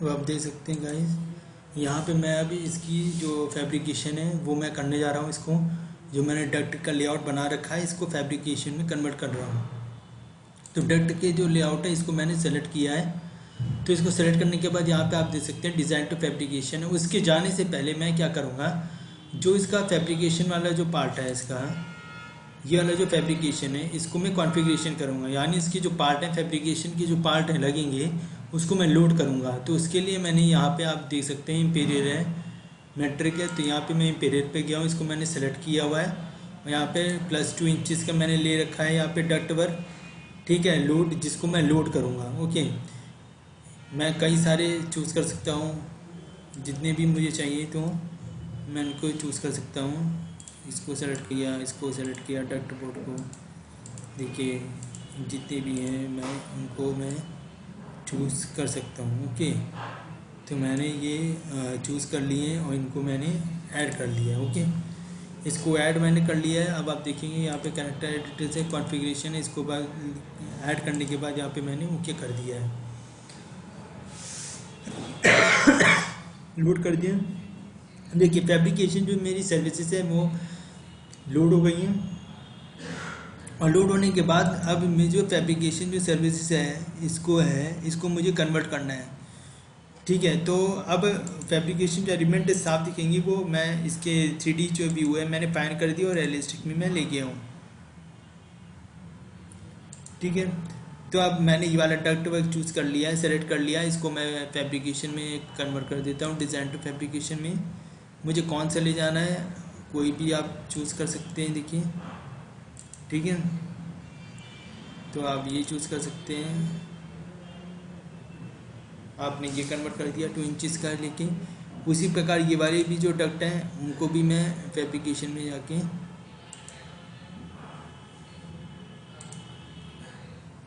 तो आप देख सकते हैं गाइस, यहाँ पे मैं अभी इसकी जो फैब्रिकेशन है वो मैं करने जा रहा हूँ। इसको जो मैंने डक्ट का लेआउट बना रखा है इसको फैब्रिकेशन में कन्वर्ट कर रहा हूँ। तो डक्ट के जो लेआउट है इसको मैंने सेलेक्ट किया है। तो इसको सेलेक्ट करने के बाद यहाँ पे आप देख सकते हैं डिज़ाइन टू फैब्रिकेशन है। उसके जाने से पहले मैं क्या करूँगा, जो इसका फैब्रिकेशन वाला जो पार्ट है इसका, ये वाला जो फैब्रिकेशन है इसको मैं कॉन्फ़िगरेशन करूँगा, यानी इसकी जो पार्ट है फैब्रिकेशन की जो पार्ट है लगेंगे उसको मैं लोड करूँगा। तो उसके लिए मैंने यहाँ पे आप देख सकते हैं इंपीरियर है, मेट्रिक है। तो यहाँ पे मैं इंपीरियर पे गया हूँ, इसको मैंने सेलेक्ट किया हुआ है और यहाँ पे +2 इंचज़ का मैंने ले रखा है यहाँ पे डक्ट वर्क, ठीक है, लोड, जिसको मैं लोड करूँगा। ओके, मैं कई सारे चूज़ कर सकता हूँ, जितने भी मुझे चाहिए तो मैं इनको चूज़ कर सकता हूँ। इसको सेलेक्ट किया, इसको सेलेक्ट किया, डक्ट बोर्ड को, देखिए जितने भी हैं मैं उनको मैं चूज़ कर सकता हूँ। ओके, तो मैंने ये चूज़ कर लिए और इनको मैंने ऐड कर लिया। ओके, इसको ऐड मैंने कर लिया है। अब आप देखेंगे यहाँ पे कनेक्टर एडिटर से कॉन्फ़िगरेशन है, इसको बाद ऐड करने के बाद यहाँ पे मैंने ओके कर दिया है, लोड कर दिया। देखिए फैब्रिकेशन जो मेरी सर्विसेज है वो लोड हो गई हैं और लोड होने के बाद अब मैं जो फैब्रिकेशन जो सर्विसेज है इसको मुझे कन्वर्ट करना है, ठीक है। तो अब फैब्रिकेशन जो एलिमेंट साफ दिखेंगी वो मैं इसके 3D जो व्यू है मैंने फाइंड कर दिया और रियलिस्टिक में मैं ले गया हूँ, ठीक है। तो अब मैंने ये वाला डक्ट वर्क चूज़ कर लिया है, सेलेक्ट कर लिया है, इसको मैं फैब्रिकेशन में कन्वर्ट कर देता हूँ, डिज़ाइन टू फैब्रिकेशन में। मुझे कौन सा ले जाना है, कोई भी आप चूज़ कर सकते हैं, देखिए, ठीक है। तो आप ये चूज़ कर सकते हैं, आपने ये कन्वर्ट कर दिया 2 इंचज़ का लेके। उसी प्रकार ये वाले भी जो डक्ट हैं उनको भी मैं फैब्रिकेशन में जाके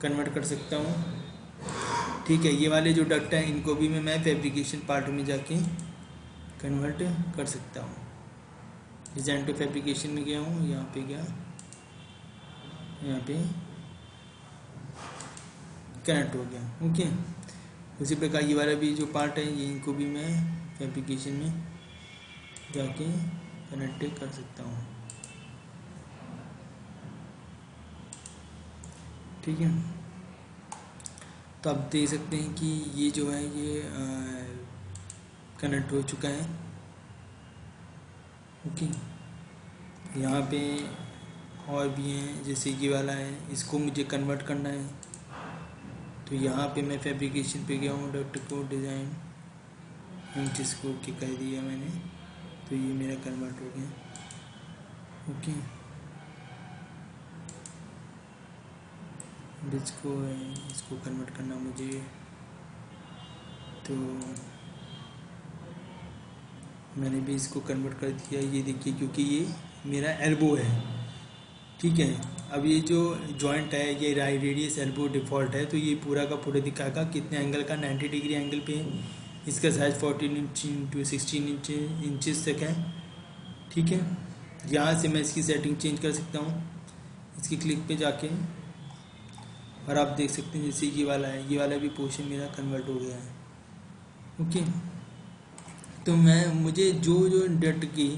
कन्वर्ट कर सकता हूँ, ठीक है। ये वाले जो डक्ट हैं इनको भी मैं फैब्रिकेशन पार्ट में जाके कन्वर्ट कर सकता हूँ। डिज़ाइन टू फैब्रिकेशन में गया हूँ, यहाँ पे गया, यहाँ पे कनेक्ट हो गया। ओके, उसी प्रकार ये वाला भी जो पार्ट है ये इनको भी मैं फैब्रिकेशन में जाके कनेक्ट कर सकता हूँ, ठीक है। तो आप देख सकते हैं कि ये जो है ये कनेक्ट हो चुका है। ओके, यहाँ पे और भी हैं, जैसे ये वाला है, इसको मुझे कन्वर्ट करना है। तो यहाँ पे मैं फैब्रिकेशन पे गया हूँ, डक्ट को डिज़ाइन जिसको ओके कर दिया मैंने, तो ये मेरा कन्वर्ट हो गया। ओके, इसको कन्वर्ट करना मुझे, तो मैंने भी इसको कन्वर्ट कर दिया, ये देखिए, क्योंकि ये मेरा एल्बो है, ठीक है। अब ये जो जॉइंट है ये रेडियस एल्बो डिफ़ॉल्ट है, तो ये पूरा का पूरा दिखाएगा कितने एंगल का, 90 डिग्री एंगल पे। इसका साइज़ 14 इंच टू 16 इंचज़ तक है, ठीक है। यहाँ से मैं इसकी सेटिंग चेंज कर सकता हूँ, इसकी क्लिक पे जाके, और आप देख सकते हैं जैसे ये वाला है, ये वाला भी पोर्शन मेरा कन्वर्ट हो गया है। ओके, तो मुझे जो जो डट की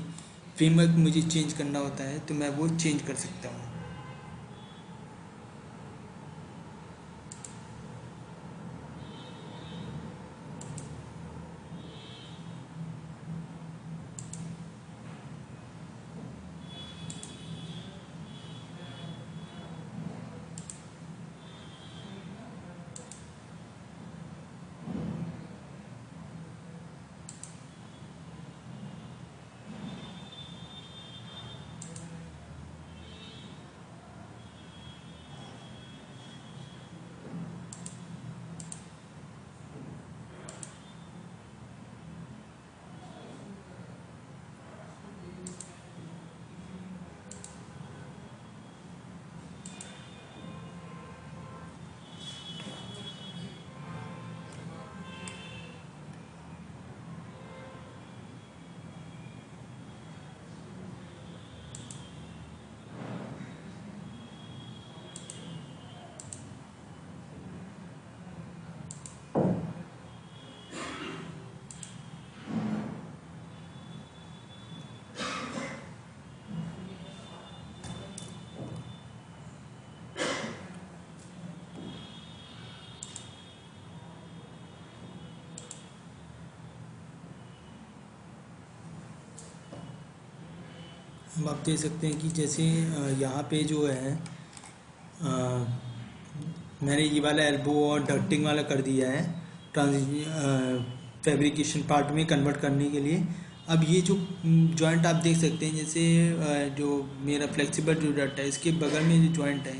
फ्रेमवर्क मुझे चेंज करना होता है तो मैं वो चेंज कर सकता हूँ। अब आप देख सकते हैं कि जैसे यहाँ पे जो है मैंने ये वाला एल्बो और डक्टिंग वाला कर दिया है ट्रांजिशन फैब्रिकेशन पार्ट में कन्वर्ट करने के लिए। अब ये जो जॉइंट आप देख सकते हैं, जैसे जो मेरा फ्लेक्सिबल जो डट है इसके बगल में जो जॉइंट है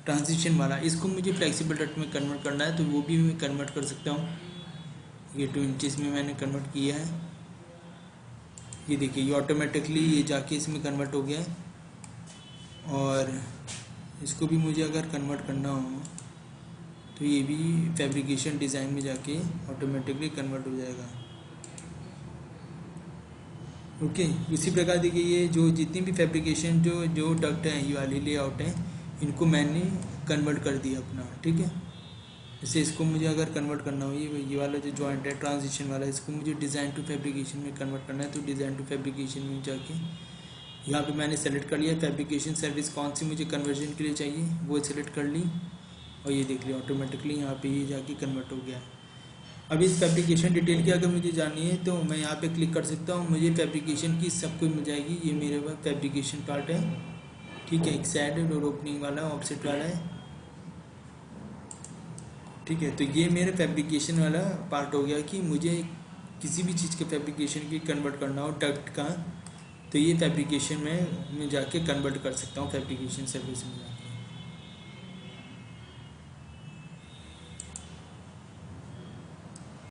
ट्रांजिशन वाला, इसको मुझे फ्लेक्सिबल डट में कन्वर्ट करना है, तो वो भी मैं कन्वर्ट कर सकता हूँ। ये 2 इंचज़ में मैंने कन्वर्ट किया है। ये देखिए ये ऑटोमेटिकली ये जाके इसमें कन्वर्ट हो गया है। और इसको भी मुझे अगर कन्वर्ट करना हो तो ये भी फैब्रिकेशन डिज़ाइन में जाके ऑटोमेटिकली कन्वर्ट हो जाएगा। ओके, इसी प्रकार देखिए ये जो जितनी भी फैब्रिकेशन जो डक्ट हैं, ये वाली लेआउट है, इनको मैंने कन्वर्ट कर दिया अपना। ठीक है, जैसे इसको मुझे अगर कन्वर्ट करना हो, ये वाला जो जॉइंट है ट्रांजिशन वाला, इसको मुझे डिज़ाइन टू फैब्रिकेशन में कन्वर्ट करना है, तो डिज़ाइन टू फैब्रिकेशन में जाके यहाँ पे मैंने सेलेक्ट कर लिया फैब्रिकेशन सर्विस कौन सी मुझे कन्वर्जन के लिए चाहिए, वो सेलेक्ट कर ली और ये देख लिया ऑटोमेटिकली यहाँ पे ये जाके कन्वर्ट हो गया। अब इस फैब्रिकेशन डिटेल की अगर मुझे जाननी है तो मैं यहाँ पे क्लिक कर सकता हूँ, मुझे फैब्रिकेशन की सब कुछ मिल जाएगी। ये मेरे पास फैब्रिकेशन पार्ट है। ठीक है, एक साइड डोर ओपनिंग वाला ऑफसेट वाला है। ठीक है, तो ये मेरे फैब्रिकेशन वाला पार्ट हो गया कि मुझे किसी भी चीज़ के फैब्रिकेशन की कन्वर्ट करना हो डक्ट का, तो ये फैब्रिकेशन में मैं जाके कन्वर्ट कर सकता हूँ फैब्रिकेशन सर्विस में।